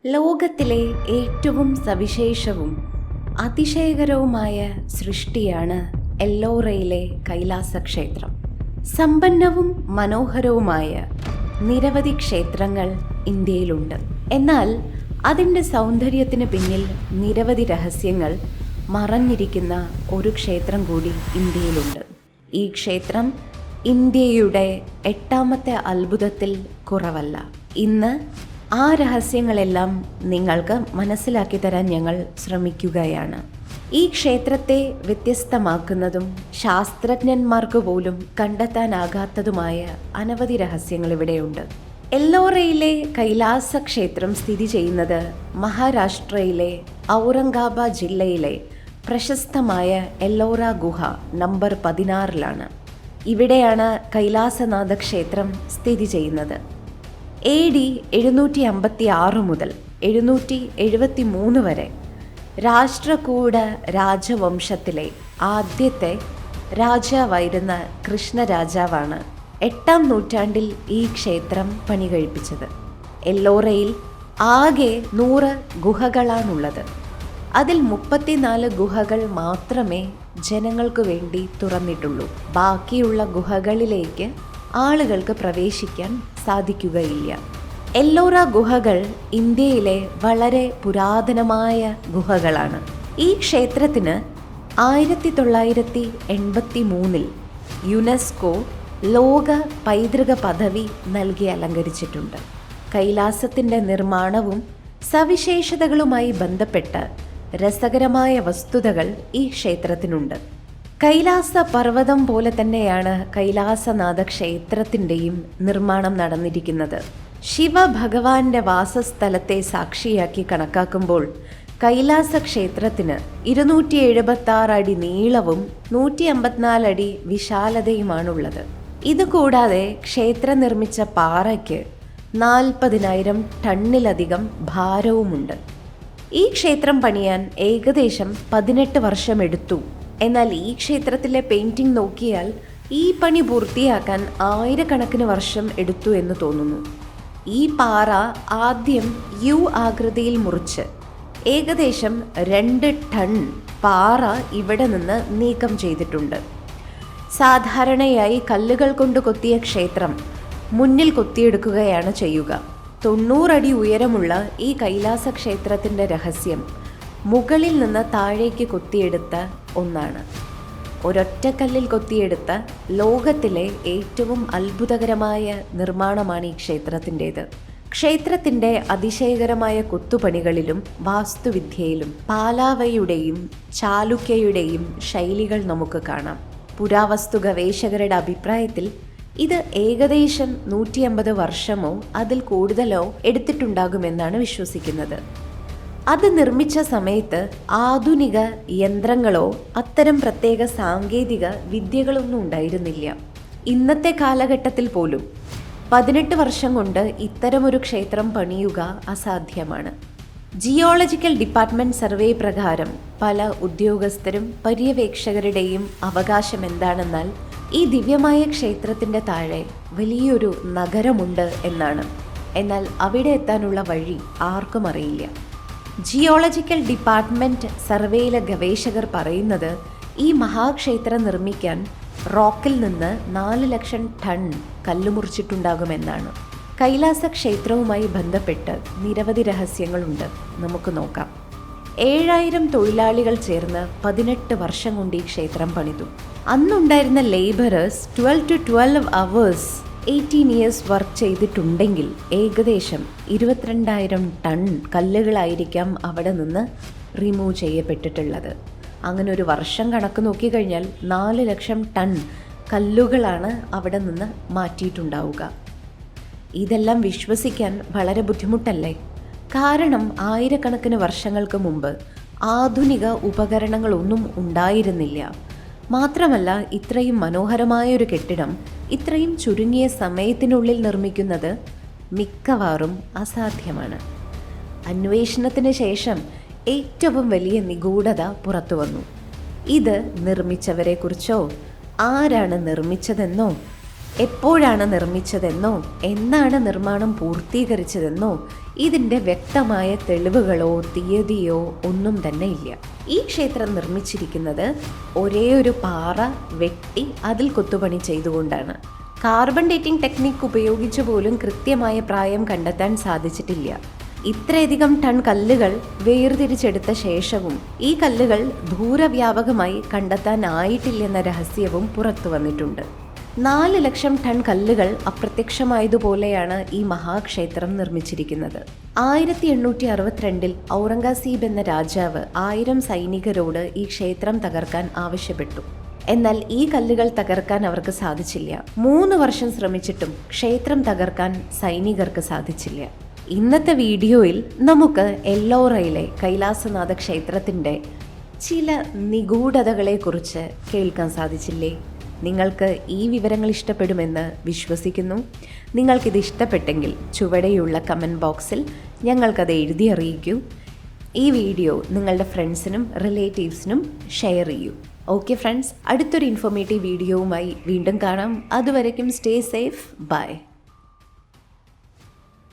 ലോകത്തിലെ ഏറ്റവും സവിശേഷവും അതിശയകരവുമായ സൃഷ്ടിയാണ് എല്ലോറയിലെ കൈലാസ ക്ഷേത്രം. സമ്പന്നവും മനോഹരവുമായ നിരവധി ക്ഷേത്രങ്ങൾ ഇന്ത്യയിലുണ്ട്. എന്നാൽ അതിൻ്റെ സൗന്ദര്യത്തിന് പിന്നിൽ നിരവധി രഹസ്യങ്ങൾ മറഞ്ഞിരിക്കുന്ന ഒരു ക്ഷേത്രം കൂടി ഇന്ത്യയിലുണ്ട്. ഈ ക്ഷേത്രം ഇന്ത്യയുടെ 8ാമത്തെ അത്ഭുതത്തിൽ കുറവല്ല. ഇന്ന് ആ രഹസ്യങ്ങളെല്ലാം നിങ്ങൾക്ക് മനസ്സിലാക്കി തരാൻ ഞങ്ങൾ ശ്രമിക്കുകയാണ്. ഈ ക്ഷേത്രത്തെ വ്യത്യസ്തമാക്കുന്നതും ശാസ്ത്രജ്ഞന്മാർക്ക് പോലും കണ്ടെത്താനാകാത്തതുമായ അനവധി രഹസ്യങ്ങൾ ഇവിടെയുണ്ട്. എല്ലോറയിലെ കൈലാസ ക്ഷേത്രം സ്ഥിതി ചെയ്യുന്നത് മഹാരാഷ്ട്രയിലെ ഔറംഗാബാദ് ജില്ലയിലെ പ്രശസ്തമായ എല്ലോറ ഗുഹ നമ്പർ 16-ലാണ്. ഇവിടെയാണ് കൈലാസനാഥ ക്ഷേത്രം സ്ഥിതി ചെയ്യുന്നത്. AD 756 മുതൽ 773 വരെ രാഷ്ട്രകൂട രാജവംശത്തിലെ ആദ്യത്തെ രാജാവായിരുന്ന കൃഷ്ണരാജാവാണ് 8ാം നൂറ്റാണ്ടിൽ ഈ ക്ഷേത്രം പണി കഴിപ്പിച്ചത്. എല്ലോറയിൽ ആകെ 100 ഗുഹകളാണുള്ളത്. അതിൽ 34 ഗുഹകൾ മാത്രമേ ജനങ്ങൾക്ക് വേണ്ടി തുറന്നിട്ടുള്ളൂ. ബാക്കിയുള്ള ഗുഹകളിലേക്ക് ആളുകൾക്ക് പ്രവേശിക്കാൻ സാധിക്കുകയില്ല. എല്ലോറ ഗുഹകൾ ഇന്ത്യയിലെ വളരെ പുരാതനമായ ഗുഹകളാണ്. ഈ ക്ഷേത്രത്തിന് 1983 യുനെസ്കോ ലോക പൈതൃക പദവി നൽകി അലങ്കരിച്ചിട്ടുണ്ട്. കൈലാസത്തിൻ്റെ നിർമ്മാണവും സവിശേഷതകളുമായി ബന്ധപ്പെട്ട രസകരമായ വസ്തുതകൾ ഈ ക്ഷേത്രത്തിനുണ്ട്. കൈലാസ പർവ്വതം പോലെ തന്നെയാണ് കൈലാസനാഥ ക്ഷേത്രത്തിൻ്റെയും നിർമ്മാണം നടന്നിരിക്കുന്നത്. ശിവഭഗവാന്റെ വാസസ്ഥലത്തെ സാക്ഷിയാക്കി കണക്കാക്കുമ്പോൾ കൈലാസ ക്ഷേത്രത്തിന് 276 അടി നീളവും 154 അടി വിശാലതയുമാണുള്ളത്. ഇതുകൂടാതെ ക്ഷേത്രം നിർമ്മിച്ച പാറയ്ക്ക് 40,000 ടണ്ണിലധികം ഭാരവുമുണ്ട്. ഈ ക്ഷേത്രം പണിയാൻ ഏകദേശം 18 വർഷമെടുത്തു. എന്നാൽ ഈ ക്ഷേത്രത്തിലെ പെയിന്റിംഗ് നോക്കിയാൽ ഈ പണി പൂർത്തിയാക്കാൻ 1000 വർഷം എടുത്തു എന്ന് തോന്നുന്നു. ഈ പാറ ആദ്യം U ആകൃതിയിൽ മുറിച്ച് ഏകദേശം 2 ടൺ പാറ ഇവിടെ നിന്ന് നീക്കം ചെയ്തിട്ടുണ്ട്. സാധാരണയായി കല്ലുകൾ കൊണ്ട് കൊത്തിയ ക്ഷേത്രം മുന്നിൽ കൊത്തിയെടുക്കുകയാണ് ചെയ്യുക. 90 അടി ഉയരമുള്ള ഈ കൈലാസ ക്ഷേത്രത്തിൻ്റെ രഹസ്യം മുകളിൽ നിന്ന് താഴേക്ക് കൊത്തിയെടുത്ത ഒന്നാണ്. ഒരൊറ്റക്കല്ലിൽ കൊത്തിയെടുത്ത ലോകത്തിലെ ഏറ്റവും അത്ഭുതകരമായ നിർമ്മാണമാണ് ഈ ക്ഷേത്രത്തിൻ്റേത്. ക്ഷേത്രത്തിൻ്റെ അതിശയകരമായ കൊത്തുപണികളിലും വാസ്തുവിദ്യയിലും പാലാവയുടെയും ചാലുക്യയുടെയും ശൈലികൾ നമുക്ക് കാണാം. പുരാവസ്തു ഗവേഷകരുടെ അഭിപ്രായത്തിൽ ഇത് ഏകദേശം 150 വർഷമോ അതിൽ കൂടുതലോ എടുത്തിട്ടുണ്ടാകുമെന്നാണ് വിശ്വസിക്കുന്നത്. അത് നിർമ്മിച്ച സമയത്ത് ആധുനിക യന്ത്രങ്ങളോ അത്തരം പ്രത്യേക സാങ്കേതിക വിദ്യകളൊന്നും ഉണ്ടായിരുന്നില്ല. ഇന്നത്തെ കാലഘട്ടത്തിൽ പോലും 18 വർഷം കൊണ്ട് ഇത്തരമൊരു ക്ഷേത്രം പണിയുക അസാധ്യമാണ്. ജിയോളജിക്കൽ ഡിപ്പാർട്ട്മെന്റ് സർവേ പ്രകാരം പല ഉദ്യോഗസ്ഥരും പര്യവേക്ഷകരുടെയും അവകാശം എന്താണെന്നാൽ ഈ ദിവ്യമായ ക്ഷേത്രത്തിൻ്റെ താഴെ വലിയൊരു നഗരമുണ്ട് എന്നാണ്. എന്നാൽ അവിടെ എത്താനുള്ള വഴി ആർക്കും അറിയില്ല. ജിയോളജിക്കൽ ഡിപ്പാർട്ട്മെന്റ് സർവേയിലെ ഗവേഷകർ പറയുന്നത് ഈ മഹാക്ഷേത്രം നിർമ്മിക്കാൻ റോക്കിൽ നിന്ന് 4 ലക്ഷം ടൺ കല്ലുമുറിച്ചിട്ടുണ്ടാകുമെന്നാണ്. കൈലാസ ക്ഷേത്രവുമായി ബന്ധപ്പെട്ട് നിരവധി രഹസ്യങ്ങളുണ്ട്. നമുക്ക് നോക്കാം. 7000 തൊഴിലാളികൾ ചേർന്ന് 18 വർഷം കൊണ്ട് ഈ ക്ഷേത്രം പണിതു. അന്നുണ്ടായിരുന്ന labourers 12 to 12 hours 18 years work ചെയ്തിട്ടുണ്ടെങ്കിൽ ഏകദേശം 22,000 ടൺ കല്ലുകളായിരിക്കാം അവിടെ നിന്ന് റിമൂവ് ചെയ്യപ്പെട്ടിട്ടുള്ളത്. അങ്ങനെ ഒരു വർഷം കണക്ക് നോക്കിക്കഴിഞ്ഞാൽ 4 ലക്ഷം ടൺ കല്ലുകളാണ് അവിടെ നിന്ന് മാറ്റിയിട്ടുണ്ടാവുക. ഇതെല്ലാം വിശ്വസിക്കാൻ വളരെ ബുദ്ധിമുട്ടല്ലേ? കാരണം 1000 വർഷങ്ങൾക്ക് മുമ്പ് ആധുനിക ഉപകരണങ്ങളൊന്നും ഉണ്ടായിരുന്നില്ല. മാത്രമല്ല, ഇത്രയും മനോഹരമായൊരു കെട്ടിടം ഇത്രയും ചുരുങ്ങിയ സമയത്തിനുള്ളിൽ നിർമ്മിക്കുന്നത് മിക്കവാറും അസാധ്യമാണ്. അന്വേഷണത്തിന് ശേഷം ഏറ്റവും വലിയ നിഗൂഢത പുറത്തു വന്നു. ഇത് നിർമ്മിച്ചവരെക്കുറിച്ചോ ആരാണ് നിർമ്മിച്ചതെന്നോ എപ്പോഴാണ് നിർമ്മിച്ചതെന്നോ എന്നാണ് നിർമ്മാണം പൂർത്തീകരിച്ചതെന്നോ ഇതിൻ്റെ വ്യക്തമായ തെളിവുകളോ തീയതിയോ ഒന്നും തന്നെ ഇല്ല. ഈ ക്ഷേത്രം നിർമ്മിച്ചിരിക്കുന്നത് ഒരേ ഒരു പാറ വെട്ടി അതിൽ കൊത്തുപണി ചെയ്തുകൊണ്ടാണ്. കാർബൺ ഡേറ്റിംഗ് ടെക്നിക്ക് ഉപയോഗിച്ച് പോലും കൃത്യമായ പ്രായം കണ്ടെത്താൻ സാധിച്ചിട്ടില്ല. ഇത്രയധികം ടൺ കല്ലുകൾ വേർതിരിച്ചെടുത്ത ശേഷവും ഈ കല്ലുകൾ ദൂരവ്യാപകമായി കണ്ടെത്താനായിട്ടില്ലെന്ന രഹസ്യവും പുറത്തു വന്നിട്ടുണ്ട്. 4 ലക്ഷം ടൺ കല്ലുകൾ അപ്രത്യക്ഷമായതുപോലെയാണ് ഈ മഹാക്ഷേത്രം നിർമ്മിച്ചിരിക്കുന്നത്. 1862 ഔറംഗസീബ് എന്ന രാജാവ് 1000 സൈനികരോട് ഈ ക്ഷേത്രം തകർക്കാൻ ആവശ്യപ്പെട്ടു. എന്നാൽ ഈ കല്ലുകൾ തകർക്കാൻ അവർക്ക് സാധിച്ചില്ല. 3 വർഷം ശ്രമിച്ചിട്ടും ക്ഷേത്രം തകർക്കാൻ സൈനികർക്ക് സാധിച്ചില്ല. ഇന്നത്തെ വീഡിയോയിൽ നമുക്ക് എല്ലോറയിലെ കൈലാസനാഥ ക്ഷേത്രത്തിൻ്റെ ചില നിഗൂഢതകളെക്കുറിച്ച് കേൾക്കാൻ സാധിച്ചില്ലേ? നിങ്ങൾക്ക് ഈ വിവരങ്ങൾ ഇഷ്ടപ്പെടുമെന്ന് വിശ്വസിക്കുന്നു. നിങ്ങൾക്കിത് ഇഷ്ടപ്പെട്ടെങ്കിൽ ചുവടെയുള്ള കമൻറ്റ് ബോക്സിൽ ഞങ്ങൾക്കത് എഴുതി അറിയിക്കൂ. ഈ വീഡിയോ നിങ്ങളുടെ ഫ്രണ്ട്സിനും റിലേറ്റീവ്സിനും ഷെയർ ചെയ്യൂ. ഓക്കെ ഫ്രണ്ട്സ്, അടുത്തൊരു ഇൻഫോർമേറ്റീവ് വീഡിയോവുമായി വീണ്ടും കാണാം. അതുവരയ്ക്കും സ്റ്റേ സേഫ്. ബൈ.